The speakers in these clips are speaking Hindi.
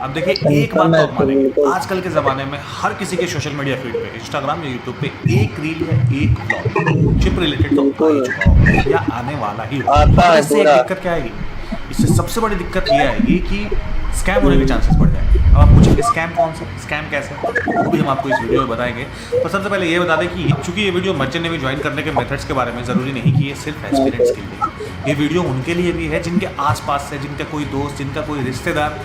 अब देखिए एक बात तो आप मानेंगे, आजकल के ज़माने में हर किसी के सोशल मीडिया फीड पे, इंस्टाग्राम या यूट्यूब पे एक रील या एक ब्लॉग चिप रिलेटेड तो आ ही बिल्कुल चुका होगा या आने वाला ही होगा। आता मगर है इससे एक पूरा। दिक्कत क्या आएगी, इससे सबसे बड़ी दिक्कत ये आएगी कि स्कैम होने के चांसेस बढ़ जाएंगे। अब आप पूछेंगे स्कैम कौन सा, स्कैम कैसे, वो भी हम आपको इस वीडियो में बताएंगे। तो सबसे पहले ये बता दें कि चूंकि ये वीडियो मर्चेंट नेवी ज्वाइन करने के मेथड्स के बारे में, ज़रूरी नहीं कि ये सिर्फ एस्पिरेंट्स के लिए, ये वीडियो उनके लिए भी है जिनके आसपास से, जिनका कोई दोस्त, जिनका कोई रिश्तेदार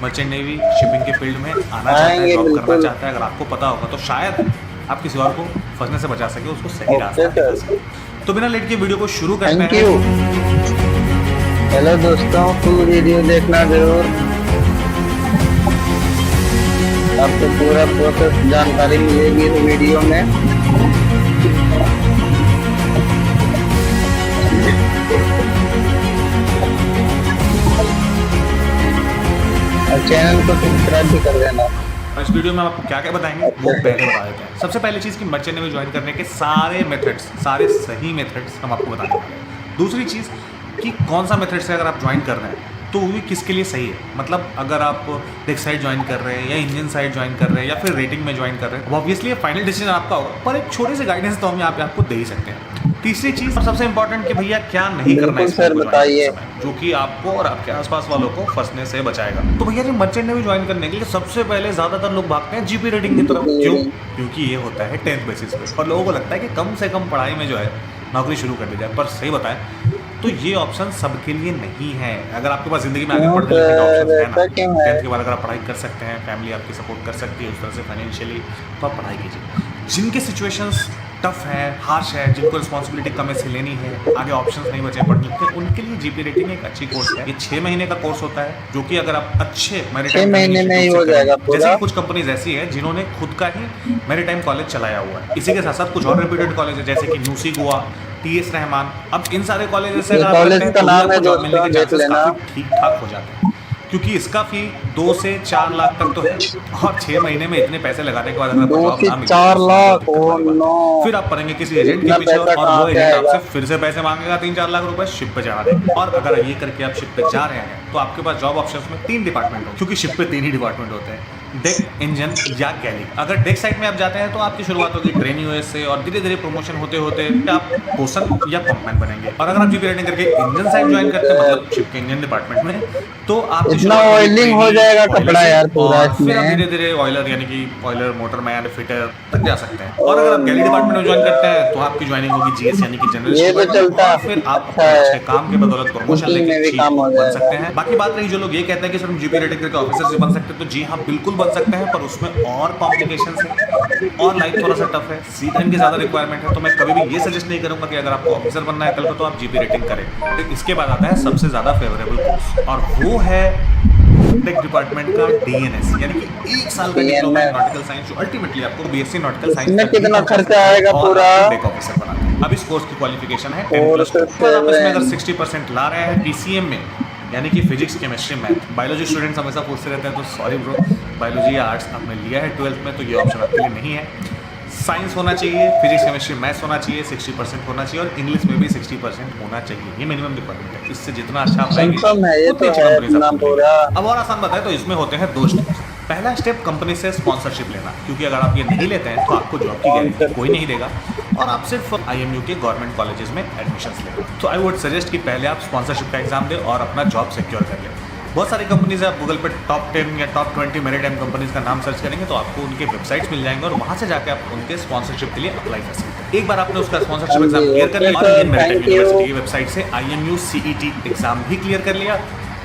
मर्चेंट नेवी शिपिंग के फील्ड में आना चाहता है, आएंगे जॉब करना बिल्कुल। चाहता है। अगर आपको पता होगा तो शायद आप किसी और को फंसने से बचा सके, उसको सही रास्ता ओके दिखा सर, सके। तो बिना लेट के वीडियो को शुरू करते थैंक हैं। यू। हेलो दोस्तों, फुल वीडियो देखना जरूर, आपको पूरा प्रोसेस जानकारी मिलेगी इस वीडियो में। और चैनल को सब्सक्राइब भी कर देना। और इस वीडियो में आपको क्या क्या बताएंगे वो पहले बता देते हैं। सबसे पहली चीज़ कि मर्चेंट नेवी ज्वाइन करने के सारे मेथड्स, सारे सही मेथड्स हम आपको बताने वाले हैं। दूसरी चीज़ कि कौन सा मेथड से अगर आप ज्वाइन कर रहे हैं तो वो भी किसके लिए सही है। मतलब अगर आप डेक साइड ज्वाइन कर रहे हैं या इंजन साइड ज्वाइन कर रहे हैं या फिर रेटिंग में ज्वाइन कर रहे हैं, ऑब्वियसली फाइनल डिसीजन आपका होगा, पर एक छोटे से गाइडेंस तो हम यहाँ पे आपको दे ही सकते हैं। तीसरी चीज और सबसे इंपॉर्टेंट कि भैया क्या नहीं करना है बिल्कुल सर, बताइए। जो कि आपको और आपके आसपास वालों को फंसने से बचाएगा। तो भैया जी मर्चेंट नेवी ज्वाइन करने के लिए सबसे पहले ज्यादातर लोग भागते हैं जीपी रेटिंग की तरफ। क्यों? क्योंकि ये होता है 10th बेसिस पे और लोगों को लगता है कि कम से कम पढ़ाई में जो है नौकरी शुरू कर दी जाए। पर सही बताएं तो ये ऑप्शन सबके लिए नहीं है। अगर आपके पास जिंदगी में आगे बढ़ने लिखने का ऑप्शन है ना, 10th के बाद अगर आप पढ़ाई कर सकते हैं, फैमिली आपकी सपोर्ट कर सकती है उस तरह से फाइनेंशियली, तो आप पढ़ाई कीजिए। जिनके सिचुएशंस टफ है, हार्श है, जिनको रिस्पॉन्सिबिलिटी कम से लेनी है, आगे ऑप्शंस नहीं बचे पढ़ने के, उनके लिए जीपी रेटिंग एक अच्छी कोर्स है। ये 6 महीने का कोर्स होता है जो कि अगर आप अच्छे 6 महीने में ही हो जाएगा पूरा। जैसे कुछ कंपनीज ऐसी है जिन्होंने खुद का ही मैरीटाइम कॉलेज चलाया हुआ है। इसी के साथ साथ कुछ और रेप्यूटेड कॉलेज है जैसे कि न्यूसी गोवा, टीएस रहमान। अब इन सारे कॉलेज से कॉलेज का नाम है दोस्तों, देख लेना। ठीक ठाक हो जाते हैं क्योंकि इसका फी 2 से 4 लाख तक तो है और 6 महीने में इतने पैसे लगाने के बाद अगर 2 जॉब से ना मिले 4 तो लाख, दिक्कत ओह वाली बात है। नो। फिर आप पढ़ेंगे किसी एजेंट के इतना पीछे पैसा और वो कहाँ से एजेंट आएगा? आपसे फिर से पैसे मांगेगा 3-4 लाख रुपए शिप पे चढ़ा देगा। और अगर ये करके आप शिप पे जा रहे हैं तो आपके पास जॉब ऑप्शंस में 3 डिपार्टमेंट हो, क्योंकि शिप पे 3 ही डिपार्टमेंट होते हैं, डेक, इंजन या गैली। अगर डेक साइड में आप जाते हैं तो आपकी शुरुआत होगी ट्रेनिंग यूएस से और धीरे धीरे प्रमोशन होते होते आप बोसन या पंपमैन बनेंगे। और अगर आप जीपी रेटिंग करके इंजन साइड ज्वाइन करते हैं, मतलब शिप के इंजन डिपार्टमेंट में, तो आप इतना ऑयलिंग हो जाएगा कपड़ा यार पूरा और फिर आप इसमें। धीरे धीरे ऑयलर यानी कि ऑयलर, मोटरमैन, फिटर तक जा सकते हैं। और अगर आप गैली डिपार्टमेंट में ज्वाइन करते हैं तो आपकी ज्वाइनिंग होगी जीएस यानी कि जनरल ये तो चलता है। फिर आप अच्छा है। अच्छे काम के बदौलत प्रमोशन कुकिंग में लेके भी काम हो बन जाएगा। सकते हैं। बाकी बात रही जो लोग ये कहते हैं कि सर हम जीपी रेटिंग करके ऑफिसर से बन सकते हैं, तो जी हाँ बिल्कुल बन सकते हैं, पर उसमें और कॉम्प्लिकेशंस है और लाइफ थोड़ा सा टफ है, सी टाइम की ज़्यादा रिक्वायरमेंट है। तो मैं कभी भी ये सजेस्ट नहीं करूंगा कि अगर आपको ऑफिसर बनना है कल को तो आप जीपी रेटिंग करें। तो इसके बाद आता है सबसे ज़्यादा फेवरेबल कोर्स और वो है टेक डिपार्टमेंट का डीएनएस यानी कि 1 साल का डिप्लोमा इन नॉटिकल साइंस, जो अल्टीमेटली आपको बीएससी नॉटिकल साइंस इसमें कितना खर्चा आएगा पूरा? डेक ऑफिसर बनाते हैं। अब इस कोर्स की क्वालिफिकेशन है 10+2। और पर आप इसमें अगर 60% ला रहे हैं पीसीएम में यानी कि physics, chemistry, math, biology students हमेशा पूछते रहते हैं तो सॉरी ब्रो, बायोलॉजी या आर्ट्स आपने लिया है 12th में तो ये ऑप्शन आपके लिए नहीं है। साइंस होना चाहिए, फिजिक्स, केमिस्ट्री, मैथ्स होना चाहिए, 60% होना चाहिए और इंग्लिश में भी 60% होना चाहिए। ये मिनिमम रिक्वायरमेंट है। इससे जितना अच्छा आप रहेंगे कंफर्म है, ये उतनी तो अच्छी है कंपनी से इतना आपको पूरा। मिलेगी। अब और आसान बताएं तो इसमें होते हैं 2 स्टेप। पहला स्टेप कंपनी से स्पॉन्सरशिप लेना, क्योंकि अगर आप ये नहीं लेते हैं तो आपको जॉब की गारंटी कोई नहीं देगा और आप सिर्फ आईएमयू के गवर्नमेंट कॉलेजेस में एडमिशन्स लेंगे। तो आई वुड सजेस्ट कि पहले आप स्पॉन्सरशिप का एग्जाम दें और अपना जॉब सिक्योर कर लें। बहुत सारी कंपनीज है, आप गूगल पे टॉप 10 या टॉप 20 मैरीटाइम कंपनीज का नाम सर्च करेंगे तो आपको उनके वेबसाइट्स मिल जाएंगे और वहाँ से जाकर आप उनके स्पॉन्सरशिप के लिए अप्लाई कर सकते हैं। एक बार आपने उसका स्पॉन्सरशिप एग्जाम क्लियर कर लिया और इंडियन मैरीटाइम यूनिवर्सिटी की वेबसाइट से आईएमयू सीईटी एग्जाम भी क्लियर कर लिया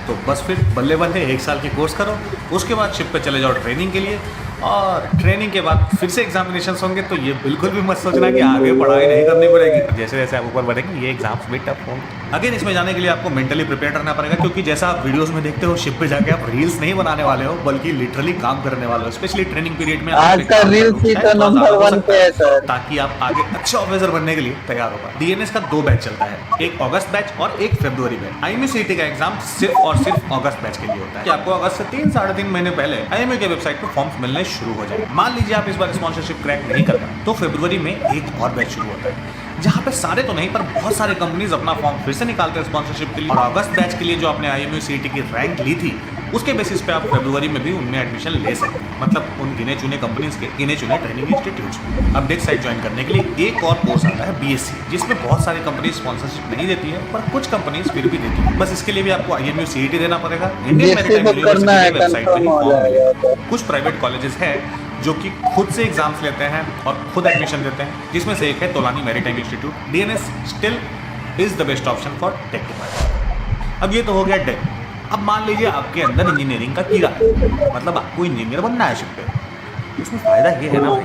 तो बस फिर बल्ले बल्ले 1 साल की कोर्स करो, उसके बाद शिप पे चले जाओ ट्रेनिंग के लिए और ट्रेनिंग के बाद फिर से एग्जामिनेशन होंगे। तो ये बिल्कुल भी मत सोचना कि आगे पढ़ाई नहीं करनी पड़ेगी, जैसे जैसे आप ऊपर बढ़ेंगे ये एग्जाम्स भी टफ होंगे। अगेन इसमें जाने के लिए आपको मेंटली प्रिपेयर रहना पड़ेगा, क्योंकि जैसा आप वीडियोस में देखते हो शिप पे जाके आप रील्स नहीं बनाने वाले हो बल्कि लिटरली काम करने वाले हो। स्पेशली ट्रेनिंग पीरियड में आज का रील्स ही तो नंबर 1 पे है सर, ताकि आप आगे अच्छे ऑफिसर बनने के लिए तैयार हो पाए। डीएनएस का 2 बैच चलता है, एक अगस्त बैच और एक फरवरी बैच। आईएमयू सीईटी का एग्जाम सिर्फ और सिर्फ अगस्त बैच के लिए होता है कि आपको अगस्त से 3-3.5 महीने पहले आईएमयू के वेबसाइट पर फॉर्म्स मिलने शुरू हो जाए। मान लीजिए आप इस बार स्पॉन्सरशिप क्रैक नहीं कर पाए तो फरवरी में एक और बैच शुरू होता है जहाँ पे सारे तो नहीं पर बहुत सारे कंपनीज अपना फॉर्म फिर से निकालते हैं स्पॉन्सरशिप के लिए। और अगस्त बैच के लिए जो आपने आईएमयू सीईटी की रैंक ली थी उसके बेसिस पे आप फरवरी में भी उनमें एडमिशन ले सकते हैं, मतलब उन गिने चुने कंपनीज के गिने चुने ट्रेनिंग इंस्टीट्यूट्स में। अब डेक्स साइट ज्वाइन करने के लिए एक और कोर्स आता है बीएससी, जिसमें बहुत सारी कंपनी स्पॉन्सरशिप नहीं देती है, पर कुछ कंपनीज फिर भी देती है। बस इसके लिए भी आपको IMU CET देना पड़ेगा। इंडियन मैरीटाइम यूनिवर्सिटी की वेबसाइट पर ही फॉर्म मिलेगा। कुछ प्राइवेट कॉलेजेस हैं जो कि खुद से एग्जाम्स लेते हैं और खुद एडमिशन देते हैं, जिसमें से एक है Tolani maritime institute. DNS still is the best option for tech department. अब ये तो हो गया डेक। अब मान लीजिए आपके अंदर इंजीनियरिंग का कीड़ा है, मतलब आपको इंजीनियर बनना है शिप पे। इसमें फ़ायदा ये है ना भाई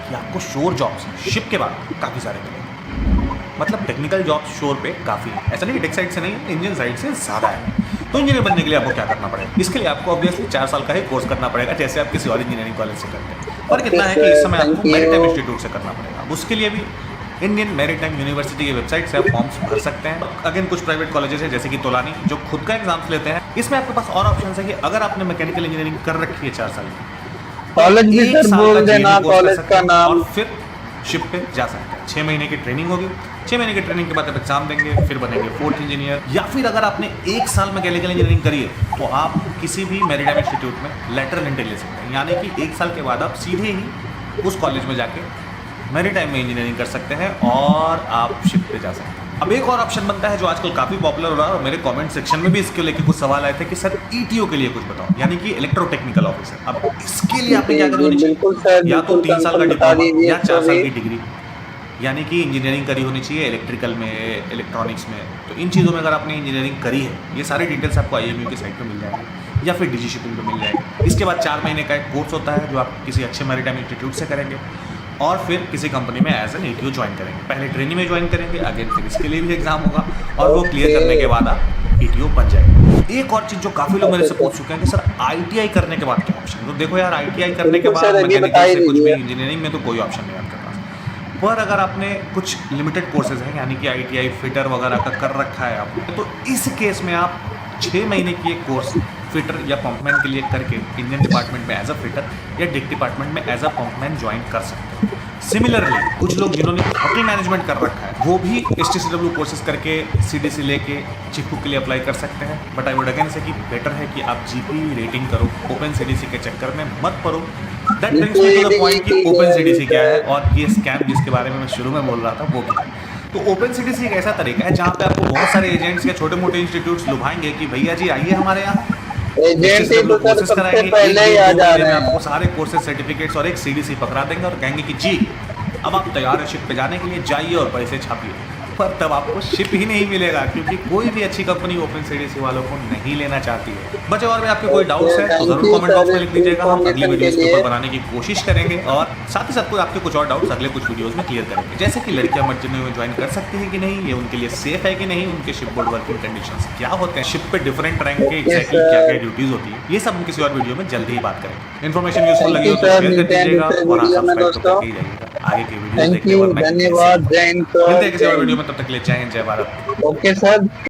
कि आपको शोर जॉब्स शिप के बाद काफ़ी सारे मिलेंगे, मतलब टेक्निकल जॉब्स शोर पे काफ़ी है। ऐसा नहीं टेक साइड से नहीं, इंजीनियर साइड से ज़्यादा है। तो इंजीनियर बनने के लिए आपको क्या करना पड़ेगा? इसके लिए आपको ऑब्वियसली 4 साल का ही कोर्स करना पड़ेगा, जैसे आप किसी और इंजीनियरिंग कॉलेज से करते हैं। और कितना है कि इस समय आपको मैरीटाइम इंस्टीट्यूट से करना पड़ेगा। उसके लिए भी इंडियन मैरीटाइम यूनिवर्सिटी की वेबसाइट से आप फॉर्म्स भर सकते हैं। अगेन कुछ प्राइवेट कॉलेजेस हैं जैसे कि तोलानी, जो खुद का एग्जाम्स लेते हैं। इसमें आपके पास और ऑप्शन है कि अगर आपने मैकेनिकल इंजीनियरिंग कर रखी है 4 साल की, कॉलेज भी एक सर साल बोल का देना, GED कोर्स कर कॉलेज सकते का हैं नाम। और फिर शिप पे जा सकते हैं। 6 महीने की ट्रेनिंग होगी, 6 महीने की ट्रेनिंग के बाद आप एग्जाम देंगे, फिर बनेंगे 4th इंजीनियर। या फिर अगर आपने 1 साल मैकेनिकल इंजीनियरिंग करी है तो आप किसी भी मैरीटाइम इंस्टीट्यूट में लेटरल एंट्री ले सकते हैं, यानी कि 1 साल के बाद आप सीधे ही उस कॉलेज में जाके मैरीटाइम में इंजीनियरिंग कर सकते हैं और आप शिप पे जा सकते हैं। अब एक और ऑप्शन बनता है जो आजकल काफ़ी पॉपुलर हो रहा है, और मेरे कमेंट सेक्शन में भी इसके लेके कुछ सवाल आए थे कि सर ETO के लिए कुछ बताओ, यानी कि इलेक्ट्रोटेक्निकल ऑफिसर। अब इसके लिए आपने क्या करनी बिल्कुल चाहिए? सर, या तो बिल्कुल 3 साल का बता डिप्लोमा दीजिए या 4 साल तो की डिग्री, यानी कि इंजीनियरिंग करी होनी चाहिए इलेक्ट्रिकल में, इलेक्ट्रॉनिक्स में। तो इन चीज़ों में अगर आपने इंजीनियरिंग करी है, ये सारी डिटेल्स आपको IMU की साइट पर मिल जाएंगी या फिर डिजी शिपिंग पर मिल जाएगी। इसके बाद 4 महीने का एक कोर्स होता है जो आप किसी अच्छे मैरीटाइम इंस्टीट्यूट से करेंगे और फिर किसी कंपनी में एज एन ETO ज्वाइन करेंगे। पहले ट्रेनिंग में ज्वाइन करेंगे, आगे फिर इसके लिए भी एग्जाम होगा और वो क्लियर करने के बाद आप ETO बन जाएंगे। एक और चीज़ जो काफ़ी लोग मेरे से पूछ चुके हैं कि सर ITI करने के बाद क्या ऑप्शन? तो देखो यार, ITI करने के बाद मैकेनिकल से कुछ भी, इंजीनियरिंग में तो कोई ऑप्शन नहीं आपके पास। पर अगर आपने कुछ लिमिटेड कोर्सेज हैं, यानी कि ITI फिटर वगैरह का कर रखा है आपने, तो इस केस में आप 6 महीने की एक कोर्स फिटर या पंपमैन के लिए करके इंजन डिपार्टमेंट में एज अ फिटर या डिक डिपार्टमेंट में एज अ पंपमैन ज्वाइन कर सकते हैं। सिमिलरली कुछ लोग जिन्होंने होटल मैनेजमेंट कर रखा है वो भी STCW कोर्सेज करके CDC लेके चिपू के लिए अप्लाई कर सकते हैं। बट आई वुड अगेन से कि बेटर है कि आप GP रेटिंग करो, ओपन CDC के चक्कर में मत पड़ो। That brings me to the point कि ओपन CDC क्या है और ये स्कैम जिसके बारे में मैं शुरू में बोल रहा था वो क्या है। तो ओपन CDC एक ऐसा तरीका है जहाँ पे आपको बहुत सारे एजेंट्स या छोटे मोटे इंस्टीट्यूट्स लुभाएंगे कि भैया जी आइए हमारे यहाँ, एजेंट ही तो सर सबसे पहले ही आ जा रहे हैं। आपको सारे कोर्सेज सर्टिफिकेट्स और एक CDC पकड़ा देंगे और कहेंगे कि जी अब आप तैयार है शिप पे जाने के लिए, जाइए और पैसे छापिए। पर तब आपको शिप ही नहीं मिलेगा, क्योंकि कोई भी अच्छी कंपनी ओपन CDC वालों को नहीं लेना चाहती है। बच्चे और भी आपके कोई डाउट्स है तो जरूर कमेंट बॉक्स में लिख दीजिएगा, हम अगली वीडियोस के ऊपर बनाने की कोशिश करेंगे और साथ ही साथ कोई आपके कुछ और डाउट्स अगले कुछ वीडियोस में क्लियर करेंगे। जैसे कि लड़कियां मर्चेंट में ज्वाइन कर सकती हैं कि नहीं, ये उनके लिए सेफ है कि नहीं, उनके शिप बोर्ड वर्किंग कंडीशंस क्या होते हैं, शिप पे डिफरेंट रैंक के एग्जैक्टली क्या क्या ड्यूटीज होती है, ये सब हम किसी और वीडियो में जल्दी ही बात करेंगे। इन्फॉर्मेशन यूजफुल लगी हो तो शेयर कर दीजिएगा और आप सब्सक्राइब तो करके ही जाइएगा आगे की वीडियोस देखने। धन्यवाद, जय हिंद। मिलते हैं किसी और वीडियो में, तब तक के लिए जय हिंद, जय भारत। Okay sir.